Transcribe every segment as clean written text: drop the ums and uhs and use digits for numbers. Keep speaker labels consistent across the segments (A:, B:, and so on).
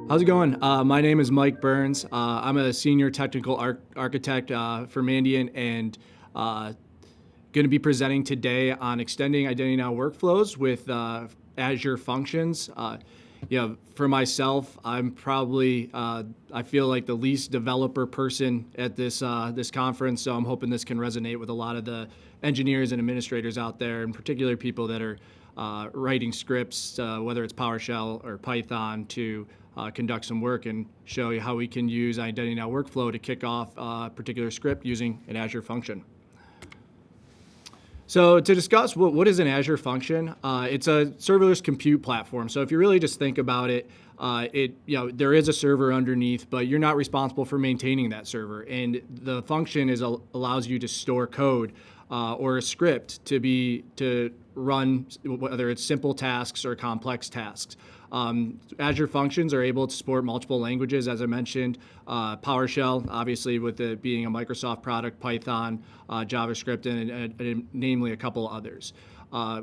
A: How's it going? My name is Mike Burns. I'm a senior technical architect for Mandiant and going to be presenting today on extending IdentityNow workflows with Azure functions. For myself, I'm probably I feel like the least developer person at this conference, so I'm hoping this can resonate with a lot of the engineers and administrators out there, in particular people that are writing scripts, whether it's PowerShell or Python, to conduct some work and show you how we can use IdentityNow workflow to kick off a particular script using an Azure function. So to discuss what is an Azure function, it's a serverless compute platform. So if you really just think about it, there is a server underneath, but you're not responsible for maintaining that server. And the function allows you to store code or a script to run, whether it's simple tasks or complex tasks. Azure functions are able to support multiple languages, as I mentioned. PowerShell, obviously, with it being a Microsoft product, Python, JavaScript, and namely a couple others.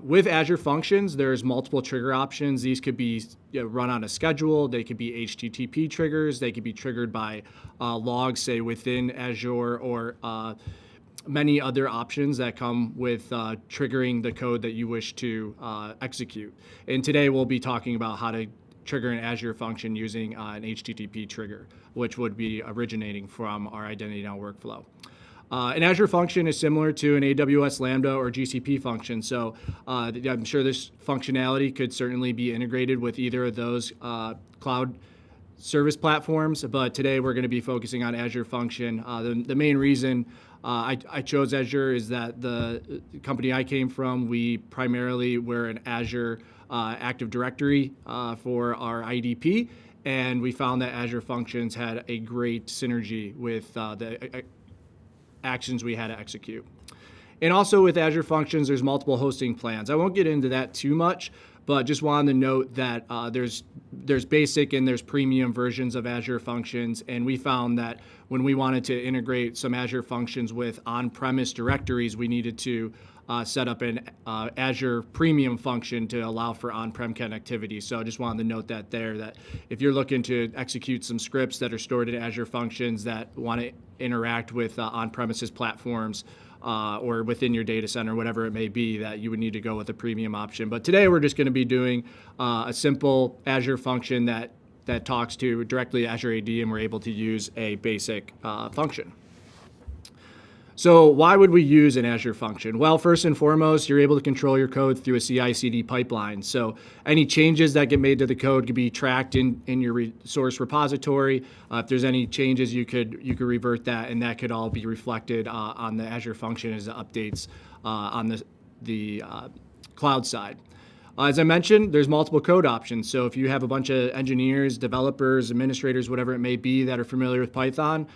A: With Azure functions, there's multiple trigger options. These could be run on a schedule. They could be HTTP triggers. They could be triggered by logs, say, within Azure, or many other options that come with triggering the code that you wish to execute. And today we'll be talking about how to trigger an Azure function using an HTTP trigger, which would be originating from our IdentityNow workflow. An Azure function is similar to an AWS Lambda or GCP function, so I'm sure this functionality could certainly be integrated with either of those cloud service platforms, but today we're going to be focusing on Azure function. The main reason I chose Azure is that the company I came from, we primarily were an Azure Active Directory for our IDP, and we found that Azure Functions had a great synergy with the actions we had to execute. And also with Azure Functions, there's multiple hosting plans. I won't get into that too much, but just wanted to note that there's basic and there's premium versions of Azure Functions, and we found that when we wanted to integrate some Azure Functions with on-premise directories, we needed to set up an Azure Premium function to allow for on-prem connectivity. So I just wanted to note that if you're looking to execute some scripts that are stored in Azure Functions that want to interact with on-premises platforms, or within your data center, whatever it may be, that you would need to go with a premium option. But today we're just going to be doing a simple Azure function that talks to directly Azure AD, and we're able to use a basic function. So why would we use an Azure function? Well, first and foremost, you're able to control your code through a CI/CD pipeline. So any changes that get made to the code could be tracked in your source repository. If there's any changes, you could revert that, and that could all be reflected on the Azure function as it updates on the cloud side. As I mentioned, there's multiple code options. So if you have a bunch of engineers, developers, administrators, whatever it may be, that are familiar with Python,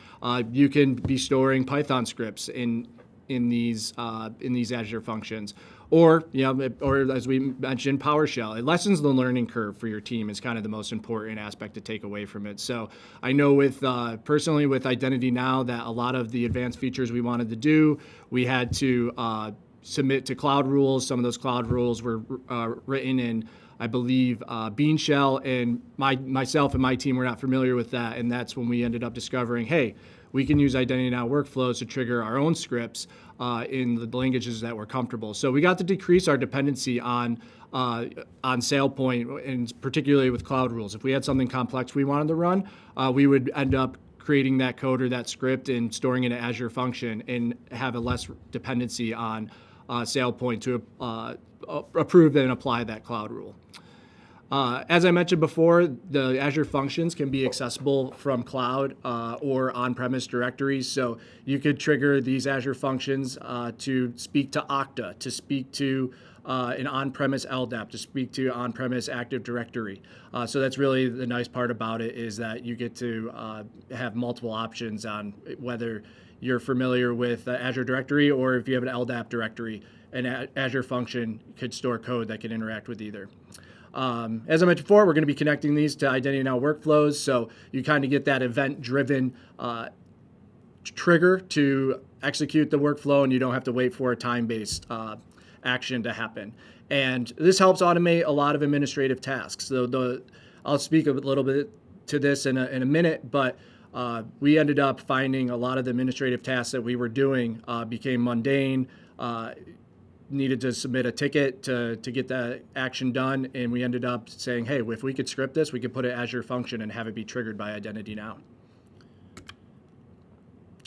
A: you can be storing Python scripts in these Azure functions. Or as we mentioned, PowerShell. It lessens the learning curve for your team is kind of the most important aspect to take away from it. So I know personally with IdentityNow that a lot of the advanced features we wanted to do, we had to submit to cloud rules. Some of those cloud rules were written in, I believe, Bean Shell, and myself and my team were not familiar with that, and that's when we ended up discovering, hey, we can use IdentityNow workflows to trigger our own scripts in the languages that we're comfortable. So we got to decrease our dependency on SailPoint, and particularly with cloud rules. If we had something complex we wanted to run, we would end up creating that code or that script and storing it in an Azure function and have a less dependency on SailPoint to approve and apply that cloud rule. As I mentioned before, the Azure functions can be accessible from cloud or on-premise directories. So you could trigger these Azure functions to speak to Okta, to speak to an on-premise LDAP, to speak to on-premise Active Directory. So that's really the nice part about it, is that you get to have multiple options on whether you're familiar with Azure Directory, or if you have an LDAP directory, an Azure function could store code that can interact with either. As I mentioned before, we're going to be connecting these to IdentityNow workflows, so you kind of get that event-driven trigger to execute the workflow, and you don't have to wait for a time-based action to happen. And this helps automate a lot of administrative tasks. So I'll speak a little bit to this in a minute, but we ended up finding a lot of the administrative tasks that we were doing became mundane, needed to submit a ticket to get that action done, and we ended up saying, hey, if we could script this, we could put an Azure function and have it be triggered by IdentityNow.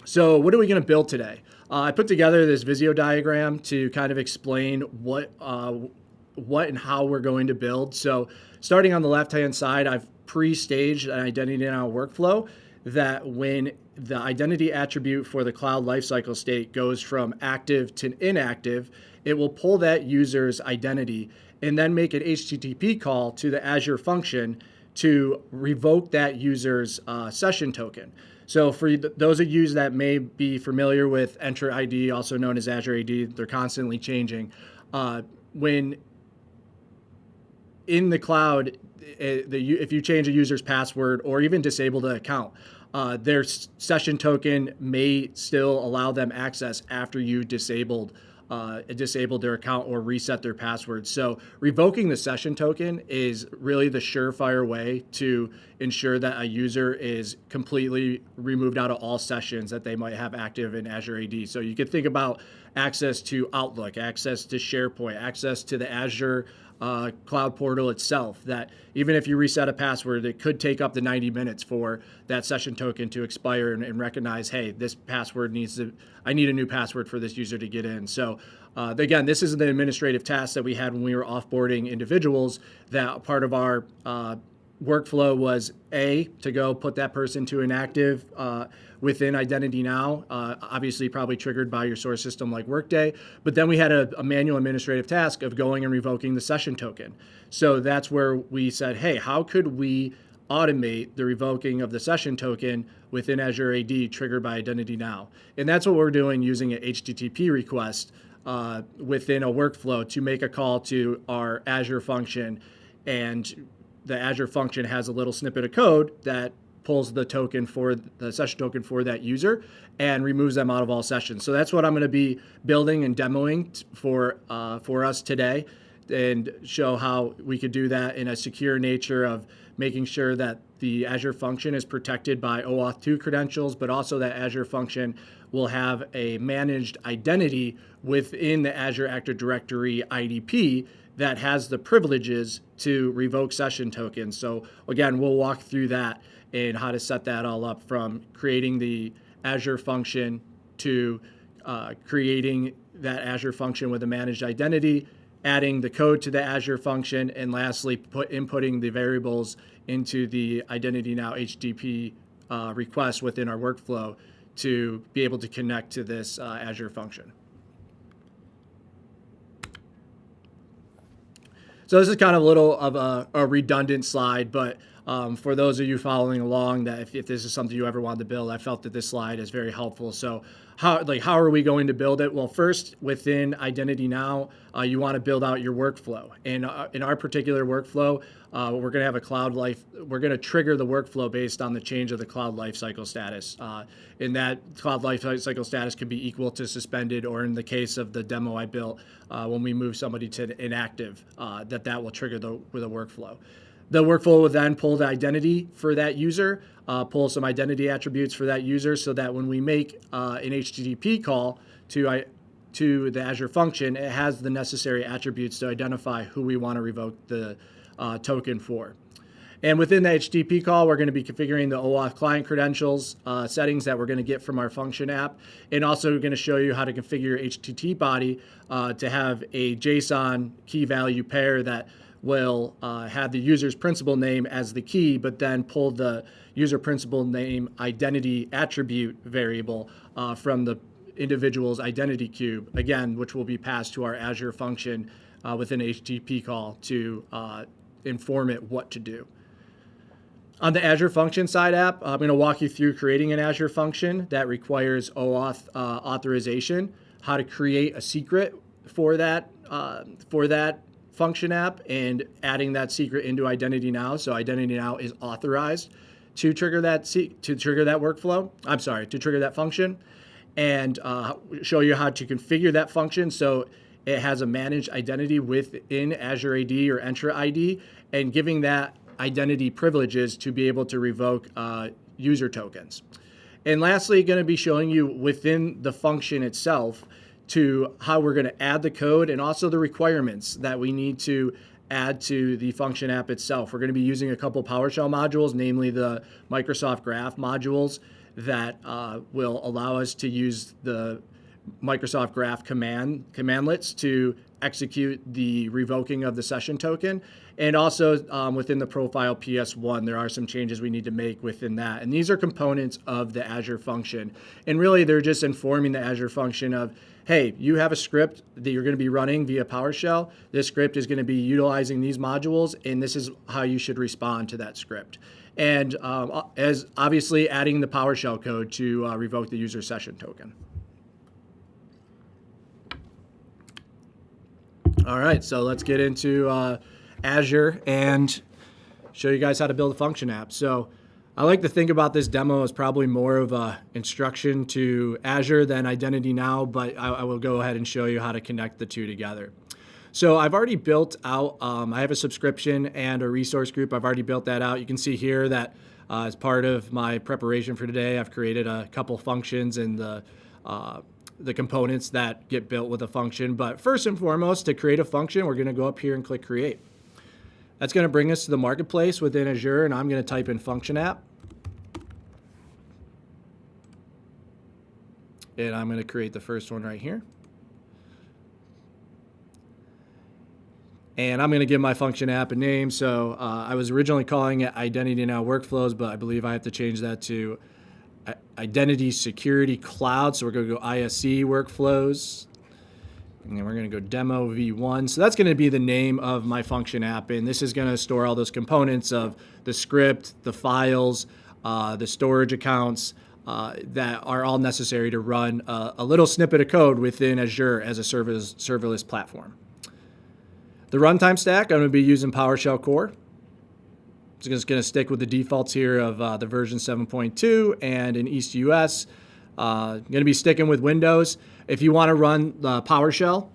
A: So what are we going to build today? I put together this Visio diagram to kind of explain what and how we're going to build. So starting on the left-hand side, I've pre-staged an IdentityNow workflow that when the identity attribute for the cloud lifecycle state goes from active to inactive, it will pull that user's identity and then make an HTTP call to the Azure function to revoke that user's session token. So for those of you that may be familiar with Entra ID, also known as Azure AD, they're constantly changing. When in the cloud, if you change a user's password or even disable the account, their session token may still allow them access after you disabled their account or reset their password. So revoking the session token is really the surefire way to ensure that a user is completely removed out of all sessions that they might have active in Azure AD. So you could think about access to Outlook, access to SharePoint, access to the Azure cloud portal itself, that even if you reset a password, it could take up to 90 minutes for that session token to expire and recognize, hey, this password I need a new password for this user to get in. So again, this is the administrative task that we had when we were offboarding individuals. That part of our workflow was to go put that person to inactive within IdentityNow, obviously probably triggered by your source system like Workday. But then we had a manual administrative task of going and revoking the session token. So that's where we said, hey, how could we automate the revoking of the session token within Azure AD triggered by IdentityNow? And that's what we're doing using an HTTP request within a workflow to make a call to our Azure function, and the Azure function has a little snippet of code that pulls the token for the session token for that user and removes them out of all sessions. So that's what I'm going to be building and demoing for us today, and show how we could do that in a secure nature of making sure that the Azure function is protected by OAuth 2 credentials, but also that Azure function will have a managed identity within the Azure Active Directory IDP that has the privileges to revoke session tokens. So again, we'll walk through that and how to set that all up, from creating the Azure function to creating that Azure function with a managed identity, adding the code to the Azure function, and lastly, inputting the variables into the IdentityNow HTTP request within our workflow to be able to connect to this Azure function. So this is kind of a little of a redundant slide, but for those of you following along, that if this is something you ever wanted to build, I felt that this slide is very helpful. So how are we going to build it? Well, first, within IdentityNow, you want to build out your workflow. And in our particular workflow, we're going to have we're going to trigger the workflow based on the change of the cloud lifecycle status. And that cloud lifecycle status could be equal to suspended, or in the case of the demo I built, when we move somebody to inactive, that will trigger the workflow. The workflow will then pull the identity for that user, pull some identity attributes for that user, so that when we make an HTTP call to the Azure function, it has the necessary attributes to identify who we want to revoke the token for. And within the HTTP call, we're going to be configuring the OAuth client credentials settings that we're going to get from our function app, and also going to show you how to configure your HTTP body to have a JSON key value pair that will have the user's principal name as the key, but then pull the user principal name identity attribute variable from the individual's identity cube, again, which will be passed to our Azure function within HTTP call to inform it what to do. On the Azure Function side app, I'm going to walk you through creating an Azure function that requires OAuth authorization, how to create a secret for that function app, and adding that secret into IdentityNow. So IdentityNow is authorized to trigger that workflow. To trigger that function, and show you how to configure that function so it has a managed identity within Azure AD or Entra ID, and giving that identity privileges to be able to revoke user tokens. And lastly, going to be showing you within the function itself to how we're going to add the code and also the requirements that we need to add to the function app itself. We're going to be using a couple PowerShell modules, namely the Microsoft Graph modules that will allow us to use the Microsoft Graph commandlets to execute the revoking of the session token. And also within the profile PS1, there are some changes we need to make within that. And these are components of the Azure function. And really, they're just informing the Azure function of, hey, you have a script that you're going to be running via PowerShell. This script is going to be utilizing these modules, and this is how you should respond to that script. And as obviously adding the PowerShell code to revoke the user session token. All right, so let's get into Azure and show you guys how to build a function app. So I like to think about this demo as probably more of a instruction to Azure than IdentityNow, but I will go ahead and show you how to connect the two together. So I've already built out, I have a subscription and a resource group. I've already built that out. You can see here that as part of my preparation for today, I've created a couple functions and the components that get built with a function. But first and foremost, to create a function, we're going to go up here and click Create. That's going to bring us to the marketplace within Azure, and I'm going to type in function app. And I'm going to create the first one right here. And I'm going to give my function app a name. So I was originally calling it IdentityNow Workflows, but I believe I have to change that to Identity Security Cloud. So we're going to go ISE Workflows. And then we're going to go Demo V1. So that's going to be the name of my function app. And this is going to store all those components of the script, the files, the storage accounts that are all necessary to run a little snippet of code within Azure as a serverless platform. The runtime stack, I'm going to be using PowerShell Core. Just going to stick with the defaults here of the version 7.2 and in East US. Going to be sticking with Windows. If you want to run Python,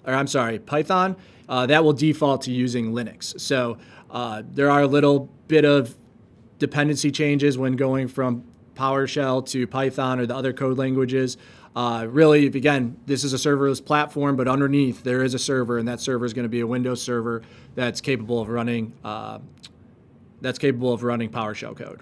A: that will default to using Linux. So there are a little bit of dependency changes when going from PowerShell to Python or the other code languages. Really, again, this is a serverless platform, but underneath there is a server, and that server is going to be a Windows server that's capable of running PowerShell code.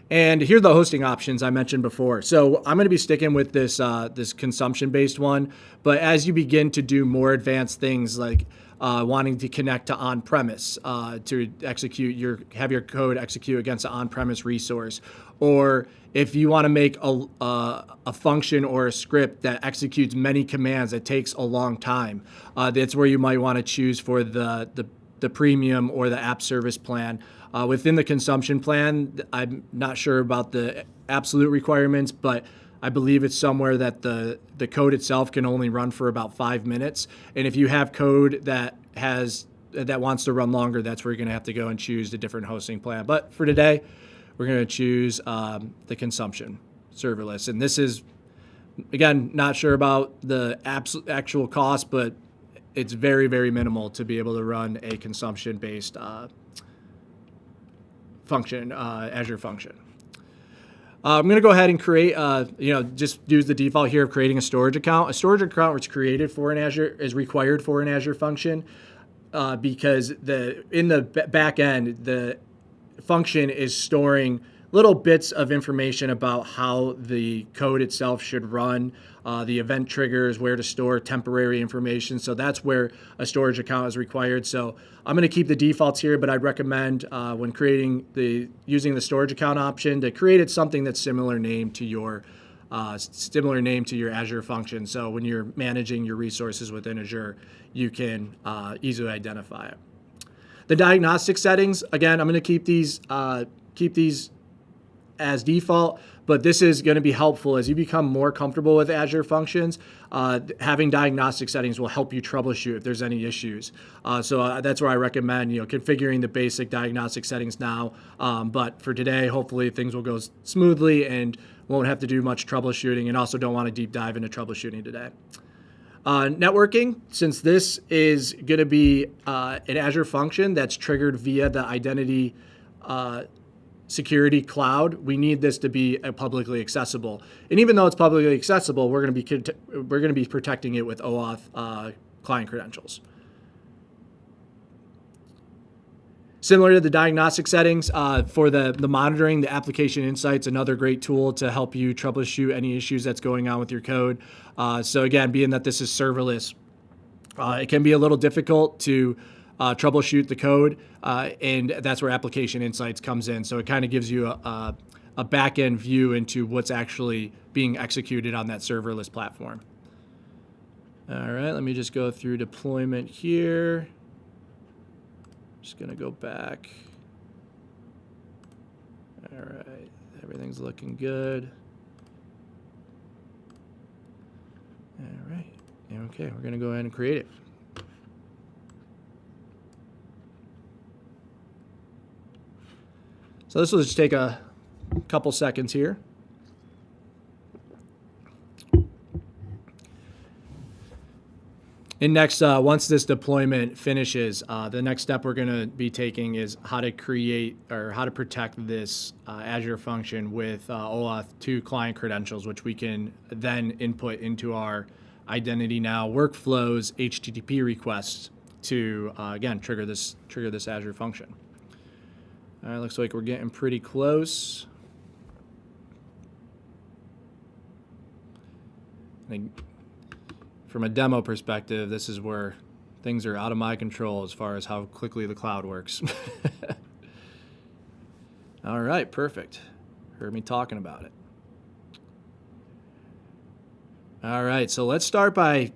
A: And here are the hosting options I mentioned before. So I'm going to be sticking with this this consumption-based one. But as you begin to do more advanced things like wanting to connect to on-premise to have your code execute against an on-premise resource, or if you want to make a function or a script that executes many commands that takes a long time, that's where you might want to choose for the premium or the app service plan. Within the consumption plan, I'm not sure about the absolute requirements, but I believe it's somewhere that the code itself can only run for about 5 minutes. And if you have code that wants to run longer, that's where you're going to have to go and choose a different hosting plan. But for today, we're going to choose the consumption serverless. And this is, again, not sure about the actual cost, but it's very, very minimal to be able to run a consumption-based function, Azure function. I'm going to go ahead and create, just use the default here of creating a storage account. A storage account was created for an Azure, is required for an Azure function because in the back end, the function is storing little bits of information about how the code itself should run, the event triggers, where to store temporary information. So that's where a storage account is required. So I'm going to keep the defaults here, but I'd recommend when using the storage account option to create it something that's similar name to your Azure function. So when you're managing your resources within Azure, you can easily identify it. The diagnostic settings, again, I'm going to keep these as default, but this is going to be helpful as you become more comfortable with Azure functions. Having diagnostic settings will help you troubleshoot if there's any issues. So that's where I recommend configuring the basic diagnostic settings now. But for today, hopefully things will go smoothly and won't have to do much troubleshooting, and also don't want to deep dive into troubleshooting today. Networking, since this is going to be an Azure function that's triggered via the identity security cloud, we need this to be publicly accessible. And even though it's publicly accessible, we're going to be protecting it with OAuth client credentials. Similar to the diagnostic settings, for the monitoring, the application insights, another great tool to help you troubleshoot any issues that's going on with your code. So again, being that this is serverless, it can be a little difficult to troubleshoot the code, and that's where application insights comes in. So it kind of gives you a back-end view into what's actually being executed on that serverless platform. All right, let me just go through deployment here. Just gonna go back. All right, everything's looking good. All right, okay, we're gonna go ahead and create it. So this will just take a couple seconds here. And next, once this deployment finishes, the next step we're going to be taking is how to create or how to protect this Azure function with OAuth 2 client credentials, which we can then input into our IdentityNow workflows HTTP requests to again trigger this Azure function. All right, looks like we're getting pretty close. From a demo perspective, this is where things are out of my control as far as how quickly the cloud works. All right, perfect. Heard me talking about it. All right, so let's start by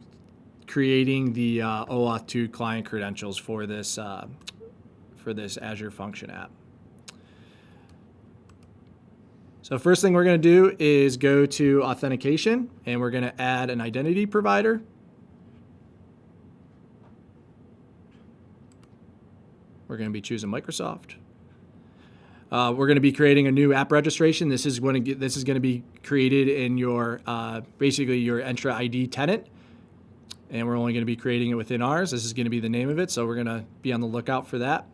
A: creating the OAuth 2 client credentials for this Azure function app. So first thing we're going to do is go to authentication, and we're going to add an identity provider. We're going to be choosing Microsoft. We're going to be creating a new app registration. This is going to be created in your basically your Entra ID tenant, and we're only going to be creating it within ours. This is going to be the name of it, so we're going to be on the lookout for that.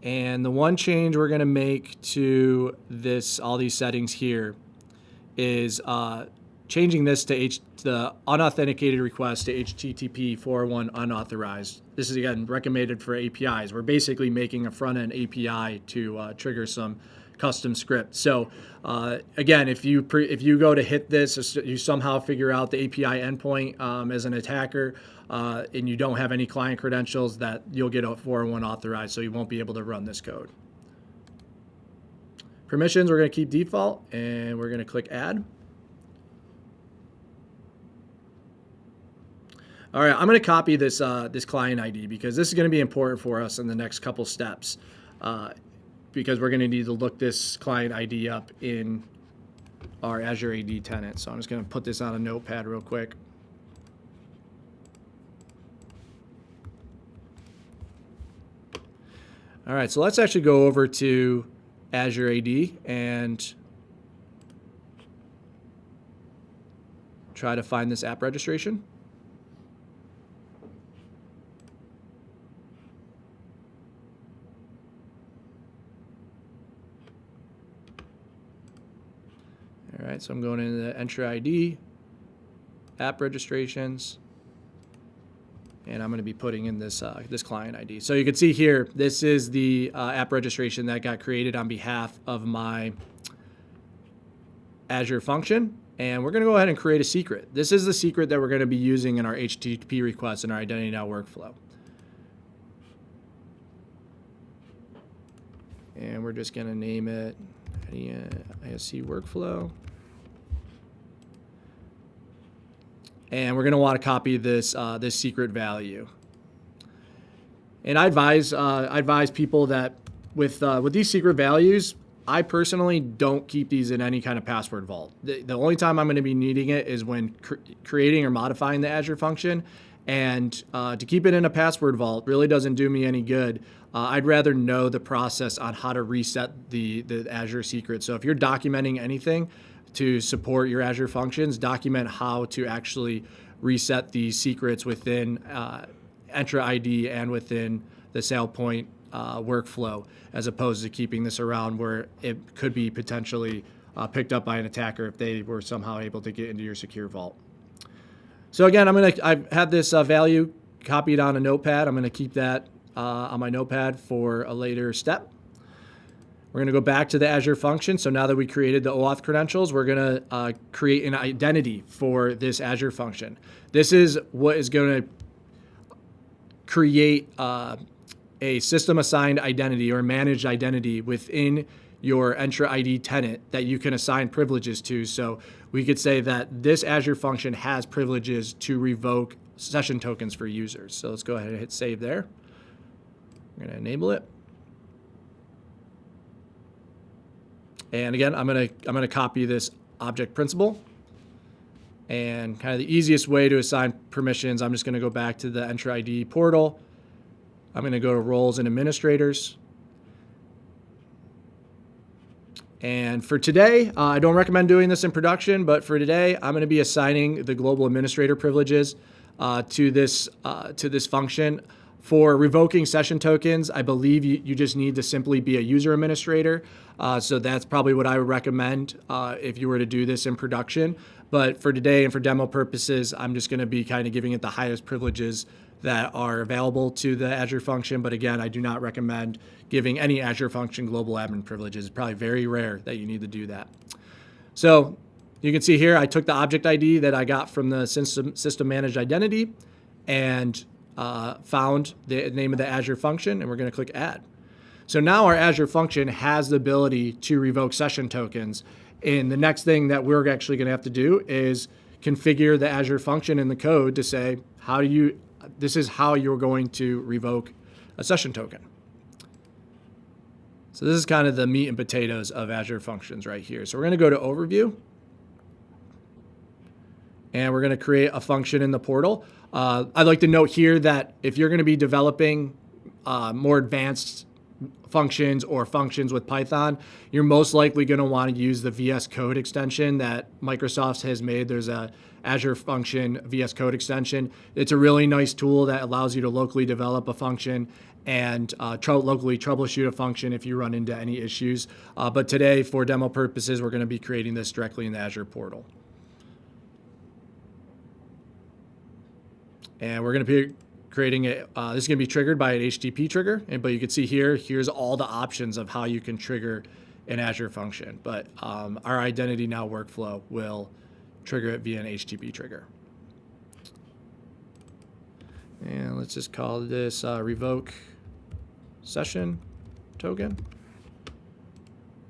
A: And the one change we're going to make to all these settings here is changing this to the unauthenticated request to HTTP 401 unauthorized. This is again recommended for APIs. We're basically making a front-end API to trigger some custom script. So again, if you go to hit this, you somehow figure out the API endpoint as an attacker, and you don't have any client credentials, that you'll get a 401 authorized, so you won't be able to run this code. Permissions, we're going to keep default, and we're going to click Add. All right, I'm going to copy this client ID because this is going to be important for us in the next couple steps, because we're going to need to look this client ID up in our Azure AD tenant. So I'm just going to put this on a notepad real quick. All right, so let's actually go over to Azure AD and try to find this app registration. All right, so I'm going into the Entra ID, app registrations, and I'm going to be putting in this client ID. So you can see here, this is the app registration that got created on behalf of my Azure function, and we're going to go ahead and create a secret. This is the secret that we're going to be using in our HTTP requests in our IdentityNow workflow. And we're just going to name it ISC workflow. And we're going to want to copy this this secret value. And I advise people that with these secret values, I personally don't keep these in any kind of password vault. The only time I'm going to be needing it is when creating or modifying the Azure function. And to keep it in a password vault really doesn't do me any good. I'd rather know the process on how to reset the Azure secret. So if you're documenting anything to support your Azure functions, document how to actually reset the secrets within Entra ID and within the SailPoint workflow, as opposed to keeping this around where it could be potentially picked up by an attacker if they were somehow able to get into your secure vault. So again, I've had this value copied on a notepad. I'm going to keep that on my notepad for a later step. We're going to go back to the Azure function. So now that we created the OAuth credentials, we're going to create an identity for this Azure function. This is what is going to create a system assigned identity or managed identity within your Entra ID tenant that you can assign privileges to. So we could say that this Azure function has privileges to revoke session tokens for users. So let's go ahead and hit save there. We're going to enable it. And again, I'm gonna copy this object principal. And kind of the easiest way to assign permissions, I'm just gonna go back to the Entra ID portal. I'm gonna go to roles and administrators. And for today, I don't recommend doing this in production, but for today, I'm gonna be assigning the global administrator privileges to this function. For revoking session tokens, I believe you just need to simply be a user administrator. So that's probably what I would recommend if you were to do this in production. But for today and for demo purposes, I'm just going to be kind of giving it the highest privileges that are available to the Azure function. But again, I do not recommend giving any Azure function global admin privileges. It's probably very rare that you need to do that. So you can see here, I took the object ID that I got from the system managed identity and found the name of the Azure function, and we're going to click add. So now our Azure function has the ability to revoke session tokens. And the next thing that we're actually going to have to do is configure the Azure function in the code to say, this is how you're going to revoke a session token. So this is kind of the meat and potatoes of Azure functions right here. So we're going to go to overview. And we're going to create a function in the portal. I'd like to note here that if you're going to be developing more advanced functions or functions with Python, you're most likely going to want to use the VS Code extension that Microsoft has made. There's a Azure function VS Code extension. It's a really nice tool that allows you to locally develop a function and locally troubleshoot a function if you run into any issues. But today, for demo purposes, we're going to be creating this directly in the Azure portal. And we're going to be creating it. This is going to be triggered by an HTTP trigger. But you can see here's all the options of how you can trigger an Azure function. But our IdentityNow workflow will trigger it via an HTTP trigger. And let's just call this revoke session token.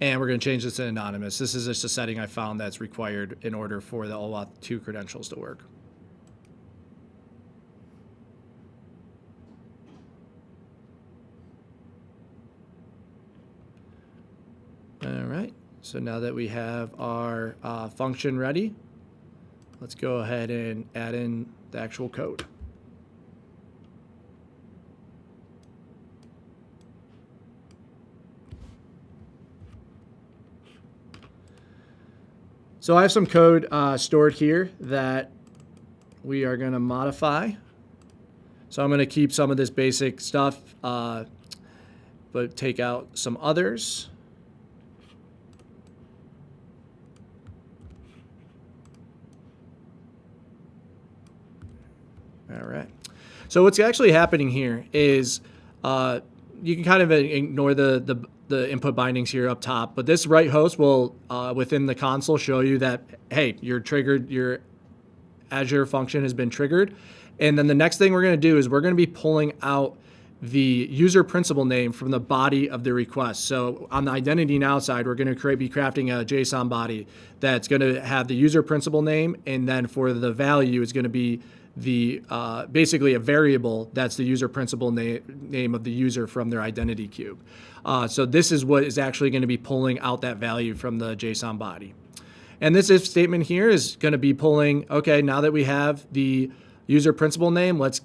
A: And we're going to change this to anonymous. This is just a setting I found that's required in order for the OAuth 2 credentials to work. All right, so now that we have our function ready, let's go ahead and add in the actual code. So I have some code stored here that we are going to modify. So I'm going to keep some of this basic stuff, but take out some others. All right. So what's actually happening here is you can kind of ignore the input bindings here up top, but this write host will within the console show you that, hey, your Azure function has been triggered. And then the next thing we're going to do is we're going to be pulling out the user principal name from the body of the request. So on the IdentityNow side, we're going to be crafting a JSON body that's going to have the user principal name, and then for the value, it's going to be the basically a variable that's the user principal name of the user from their identity cube. So this is what is actually going to be pulling out that value from the JSON body. And this if statement here is going to be pulling, okay, now that we have the user principal name, let's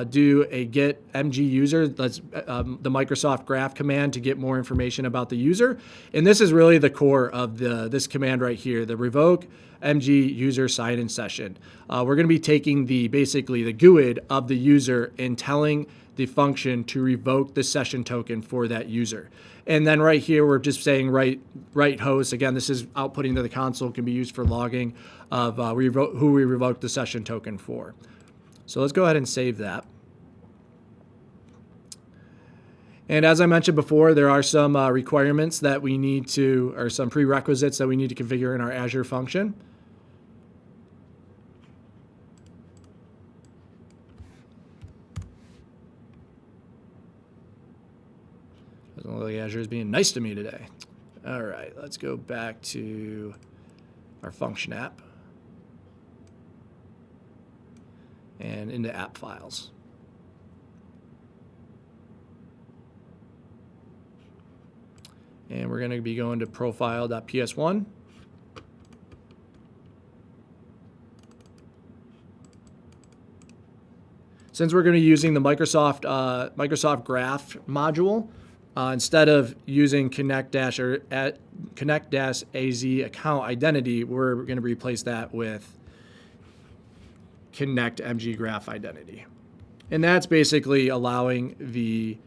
A: do a get mg user. That's the Microsoft graph command to get more information about the user. And this is really the core of this command right here, the revoke mg user sign-in session. We're going to be taking basically the GUID of the user and telling the function to revoke the session token for that user. And then right here, we're just saying write host. Again, this is outputting to the console, can be used for logging of who we revoked the session token for. So let's go ahead and save that. And as I mentioned before, there are some requirements that we need to, or some prerequisites that we need to configure in our Azure function. Doesn't look like Azure is being nice to me today. All right, let's go back to our function app and into app files. And we're going to be going to profile.ps1. Since we're going to be using the Microsoft Graph module, instead of using Connect-AZ account identity, we're going to replace that with Connect MG Graph identity. And that's basically allowing the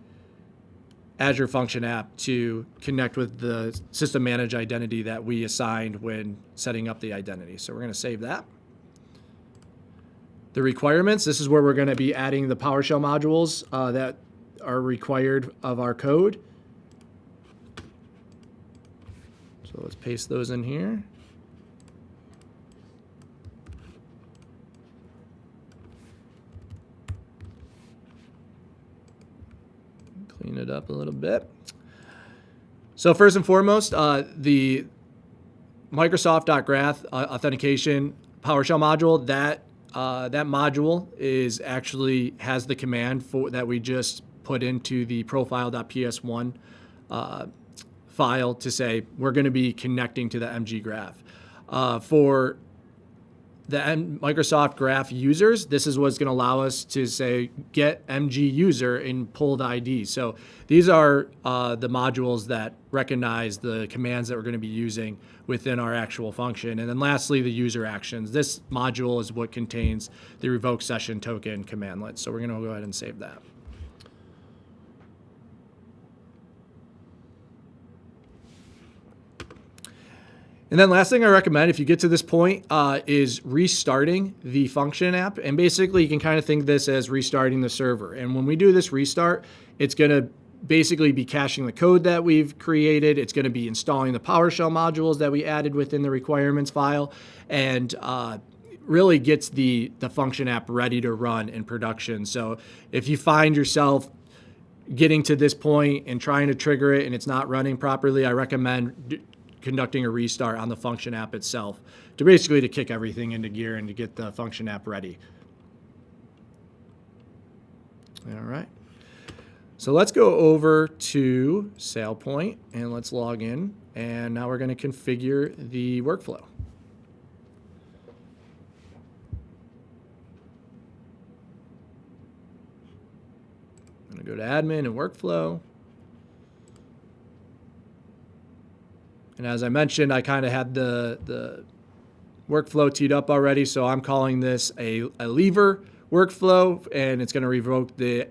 A: Azure Function app to connect with the system managed identity that we assigned when setting up the identity. So we're going to save that. The requirements, this is where we're going to be adding the PowerShell modules that are required of our code. So let's paste those in here. Clean it up a little bit. So first and foremost, the Microsoft.Graph authentication PowerShell module, that module is actually has the command that we just put into the profile.ps1 file to say we're going to be connecting to the MG Graph. For the Microsoft Graph users, this is what's going to allow us to say get MG user and pull the ID. So these are the modules that recognize the commands that we're going to be using within our actual function. And then lastly, the user actions. This module is what contains the revoke session token commandlet. So we're going to go ahead and save that. And then last thing I recommend, if you get to this point, is restarting the function app. And basically, you can kind of think this as restarting the server. And when we do this restart, it's going to basically be caching the code that we've created. It's going to be installing the PowerShell modules that we added within the requirements file, and really gets the function app ready to run in production. So if you find yourself getting to this point and trying to trigger it and it's not running properly, I recommend conducting a restart on the function app itself to basically to kick everything into gear and to get the function app ready. All right. So let's go over to SailPoint and let's log in. And now we're going to configure the workflow. I'm going to go to admin and workflow. And as I mentioned, I kind of had the workflow teed up already, so I'm calling this a lever workflow, and it's going to revoke the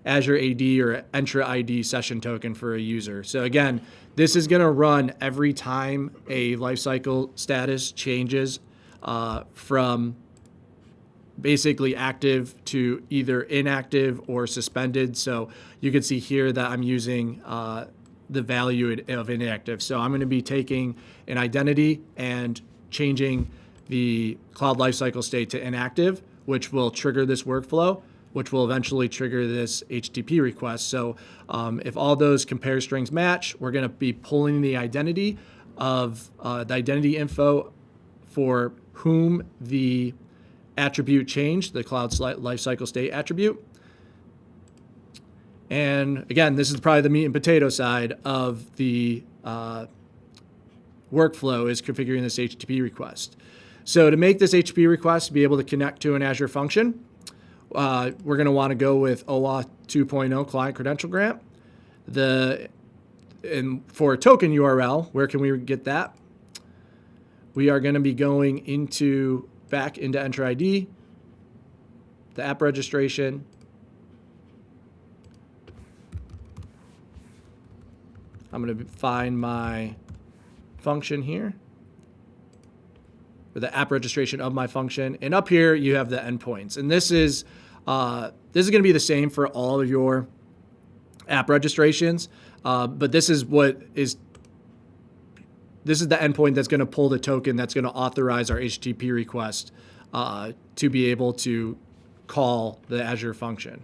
A: Azure AD or Entra ID session token for a user. So again, this is going to run every time a lifecycle status changes from basically active to either inactive or suspended. So you can see here that I'm using the value of inactive. So I'm going to be taking an identity and changing the cloud lifecycle state to inactive, which will trigger this workflow, which will eventually trigger this HTTP request. So if all those compare strings match, we're going to be pulling the identity of the identity info for whom the attribute changed, the cloud lifecycle state attribute. And again, this is probably the meat and potato side of the workflow, is configuring this HTTP request. So to make this HTTP request be able to connect to an Azure function, we're going to want to go with OAuth 2.0 client credential grant. And for a token URL, where can we get that? We are going to be going back into Entra ID, the app registration, I'm going to find my function here, or the app registration of my function. And up here, you have the endpoints. And this is going to be the same for all of your app registrations. But this is the endpoint that's going to pull the token that's going to authorize our HTTP request to be able to call the Azure function.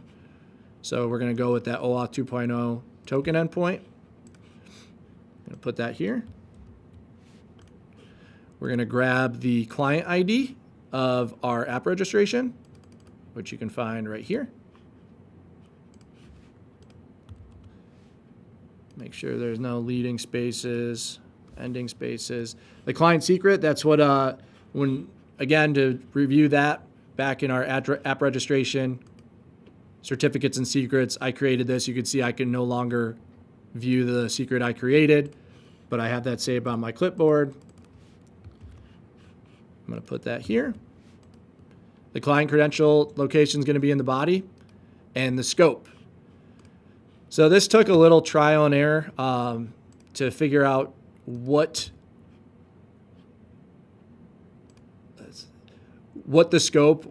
A: So we're going to go with that OAuth 2.0 token endpoint. I'm going to put that here. We're going to grab the client ID of our app registration, which you can find right here. Make sure there's no leading spaces, ending spaces. The client secret, that's what, again, to review that, back in our app registration, certificates and secrets, I created this. You can see I can no longer view the secret I created, but I have that saved on my clipboard. I'm going to put that here. The client credential location is going to be in the body, and the scope. So this took a little trial and error to figure out what the scope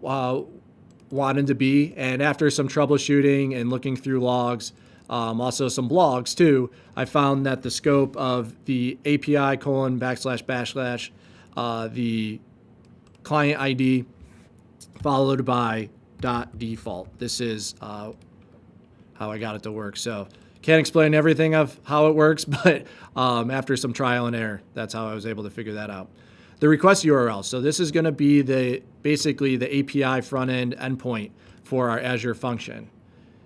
A: wanted to be. And after some troubleshooting and looking through logs, also some blogs too, I found that the scope of the API : / the client ID followed by .default. This is how I got it to work. So can't explain everything of how it works, but after some trial and error, that's how I was able to figure that out. The request URL. So this is going to be basically the API front end endpoint for our Azure function.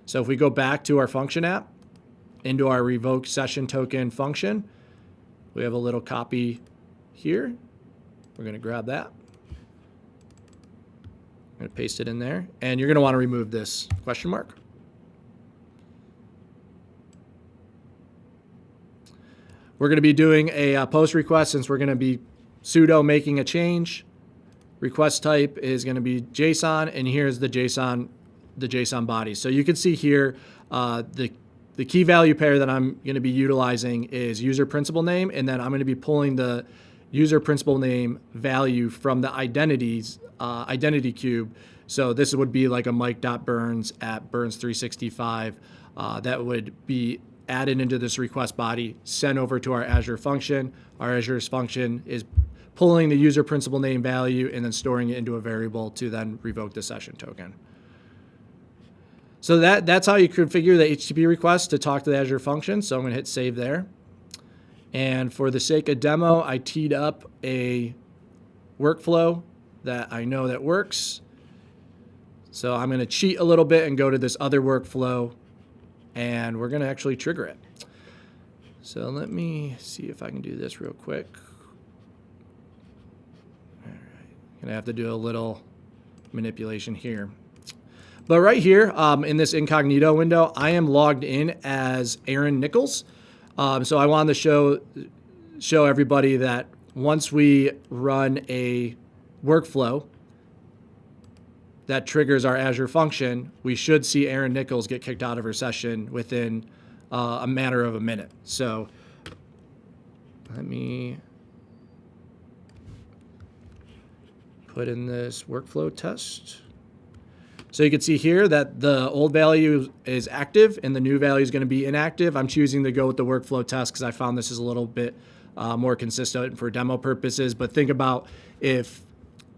A: So if we go back to our function app, into our revoke session token function, we have a little copy here. We're going to grab that. I'm going to paste it in there, and you're going to want to remove this question mark. We're going to be doing a post request since we're going to be sudo making a change. Request type is going to be JSON, and here's the JSON body. So you can see here the key value pair that I'm going to be utilizing is user principal name, and then I'm going to be pulling the user principal name value from the identity cube. So this would be like a Mike.Burns at Burns365 that would be added into this request body, sent over to our Azure function. Our Azure function is pulling the user principal name value and then storing it into a variable to then revoke the session token. So that's how you configure the HTTP request to talk to the Azure function. So I'm going to hit save there. And for the sake of demo, I teed up a workflow that I know that works. So I'm going to cheat a little bit and go to this other workflow, and we're going to actually trigger it. So let me see if I can do this real quick. All right. Going to have to do a little manipulation here. But right here in this incognito window, I am logged in as Aaron Nichols. So I wanted to show everybody that once we run a workflow that triggers our Azure function, we should see Aaron Nichols get kicked out of her session within a matter of a minute. So let me put in this workflow test. So you can see here that the old value is active and the new value is going to be inactive. I'm choosing to go with the workflow test because I found this is a little bit more consistent for demo purposes. But think about if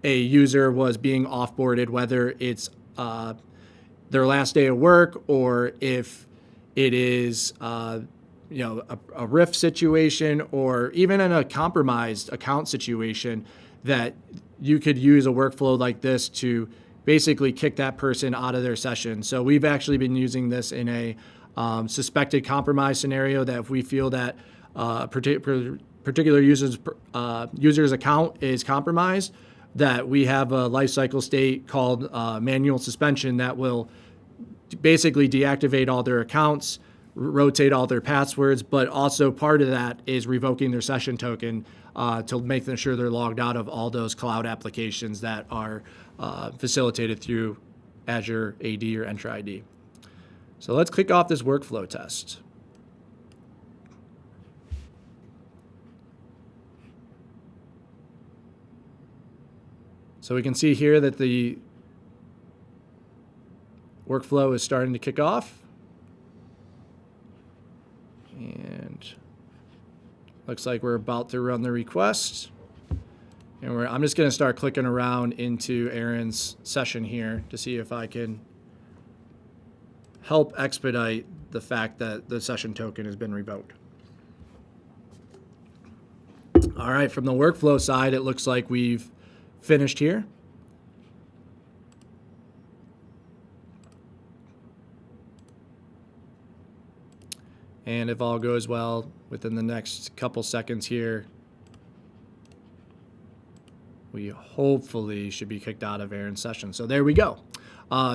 A: a user was being offboarded, whether it's their last day of work or if it is a RIF situation or even in a compromised account situation, that you could use a workflow like this to basically kick that person out of their session. So we've actually been using this in a suspected compromise scenario, that if we feel that a particular user's account is compromised, that we have a lifecycle state called manual suspension that will basically deactivate all their accounts, rotate all their passwords, but also part of that is revoking their session token to make sure they're logged out of all those cloud applications that are facilitated through Azure AD or Entra ID. So let's kick off this workflow test. So we can see here that the workflow is starting to kick off. And looks like we're about to run the request. And I'm just going to start clicking around into Aaron's session here to see if I can help expedite the fact that the session token has been revoked. All right, from the workflow side, it looks like we've finished here. And if all goes well, within the next couple seconds here, we hopefully should be kicked out of Aaron's session. So there we go.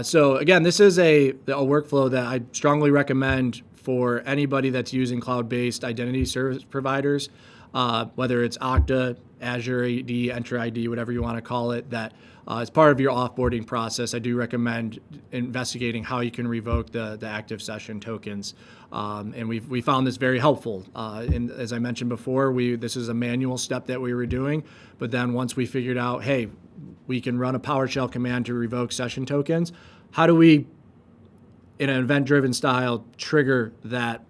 A: So again, this is a workflow that I strongly recommend for anybody that's using cloud-based identity service providers, whether it's Okta, Azure AD, Entra ID, whatever you want to call it, that as part of your offboarding process, I do recommend investigating how you can revoke the active session tokens. And we found this very helpful. And as I mentioned before, this is a manual step that we were doing. But then once we figured out, hey, we can run a PowerShell command to revoke session tokens, how do we, in an event-driven style, trigger that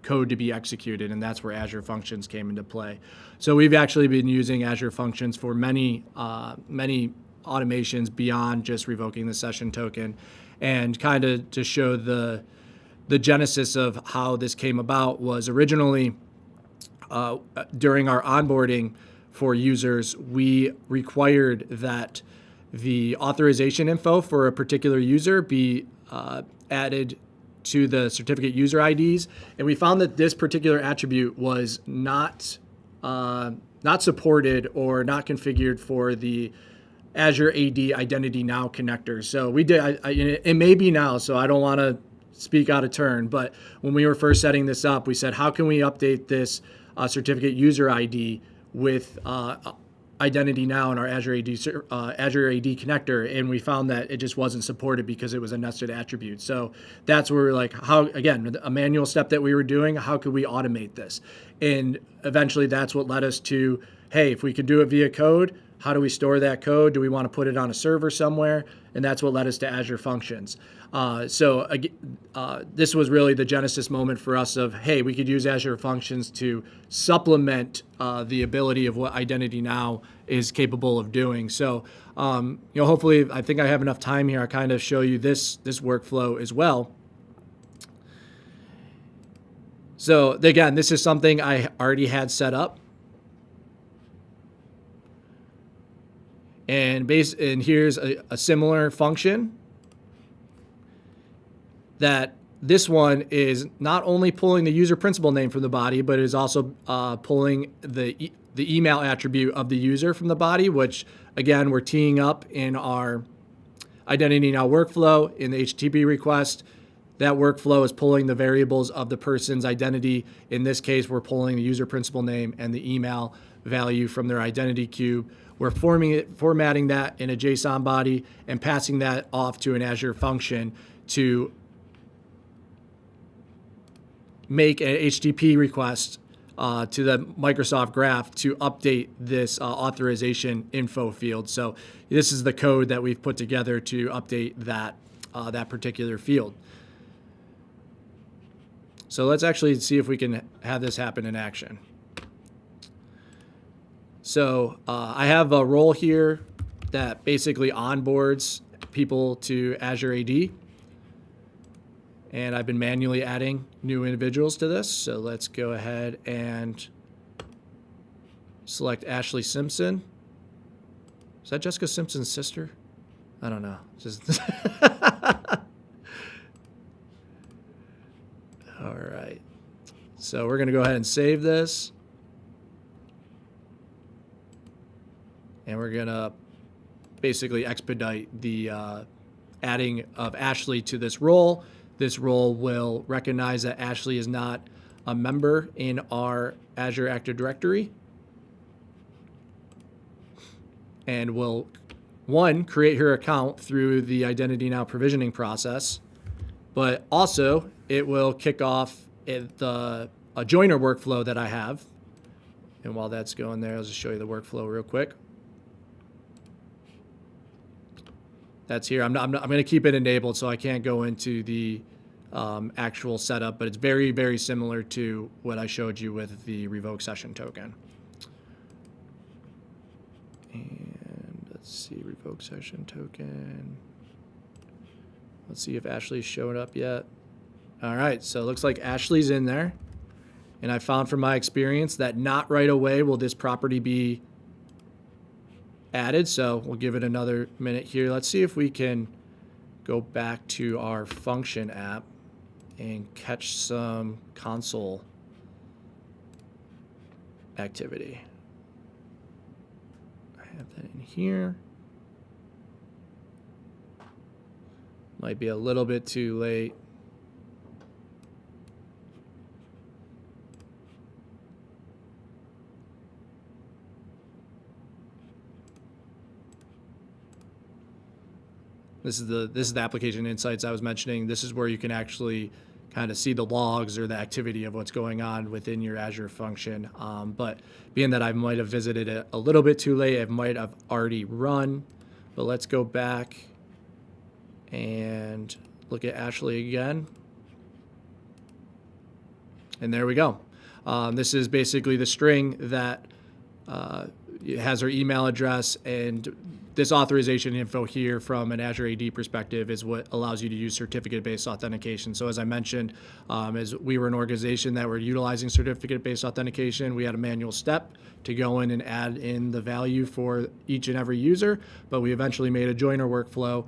A: code to be executed? And that's where Azure Functions came into play. So we've actually been using Azure Functions for many automations beyond just revoking the session token, and kind of to show the genesis of how this came about was originally during our onboarding for users, we required that the authorization info for a particular user be added to the certificate user IDs, and we found that this particular attribute was not supported or not configured for the Azure AD IdentityNow connector. So we did. It may be now, so I don't want to speak out of turn. But when we were first setting this up, we said, how can we update this certificate user ID with IdentityNow in our Azure AD connector, and we found that it just wasn't supported because it was a nested attribute. So that's where we're like, how, again, a manual step that we were doing, how could we automate this? And eventually that's what led us to, hey, if we could do it via code, how do we store that code? Do we want to put it on a server somewhere? And that's what led us to Azure Functions. So this was really the genesis moment for us of, hey, we could use Azure Functions to supplement the ability of what IdentityNow is capable of doing. So, hopefully, I think I have enough time here. I kind of show you this workflow as well. So again, this is something I already had set up. And here's a similar function that this one is not only pulling the user principal name from the body, but it is also pulling the email attribute of the user from the body, which again, we're teeing up in our IdentityNow workflow in the HTTP request. That workflow is pulling the variables of the person's identity. In this case, we're pulling the user principal name and the email value from their identity cube. We're formatting that in a JSON body and passing that off to an Azure function to make an HTTP request to the Microsoft Graph to update this authorization info field. So this is the code that we've put together to update that particular field. So let's actually see if we can have this happen in action. So I have a role here that basically onboards people to Azure AD. And I've been manually adding new individuals to this. So let's go ahead and select Ashley Simpson. Is that Jessica Simpson's sister? I don't know. Just all right. So we're going to go ahead and save this. And we're going to basically expedite the adding of Ashley to this role. This role will recognize that Ashley is not a member in our Azure Active Directory. And will, one, create her account through the IdentityNow provisioning process, but also it will kick off a joiner workflow that I have. And while that's going there, I'll just show you the workflow real quick. that's here. I'm going to keep it enabled, so I can't go into the actual setup, but it's very, very similar to what I showed you with the revoke session token. And let's see, revoke session token. Let's see if Ashley's showed up yet. All right, so it looks like Ashley's in there. And I found from my experience that not right away will this property be added. So we'll give it another minute here. Let's see if we can go back to our function app and catch some console activity. I have that in here. Might be a little bit too late. This is the application insights I was mentioning. This is where you can actually kind of see the logs or the activity of what's going on within your Azure function. But being that I might have visited it a little bit too late, it might have already run. But let's go back and look at Ashley again. And there we go. This is basically the string that has her email address, and this authorization info here from an Azure AD perspective is what allows you to use certificate-based authentication. So as I mentioned, as we were an organization that were utilizing certificate-based authentication, we had a manual step to go in and add in the value for each and every user, but we eventually made a joiner workflow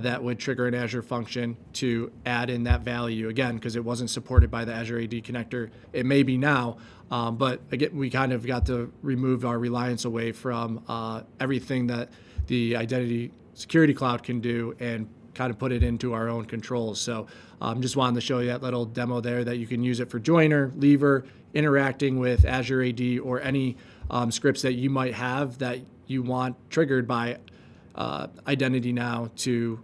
A: that would trigger an Azure function to add in that value, again, because it wasn't supported by the Azure AD connector. It may be now, but again, we kind of got to remove our reliance away from everything that the Identity Security Cloud can do and kind of put it into our own controls. So just wanted to show you that little demo there, that you can use it for joiner, leaver, interacting with Azure AD, or any scripts that you might have that you want triggered by IdentityNow to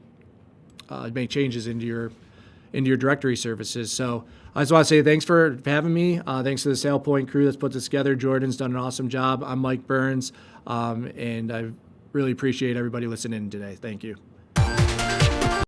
A: make changes into your directory services. So I just want to say thanks for having me. Thanks to the SailPoint crew that's put this together. Jordan's done an awesome job. I'm Mike Burns, and I really appreciate everybody listening today. Thank you.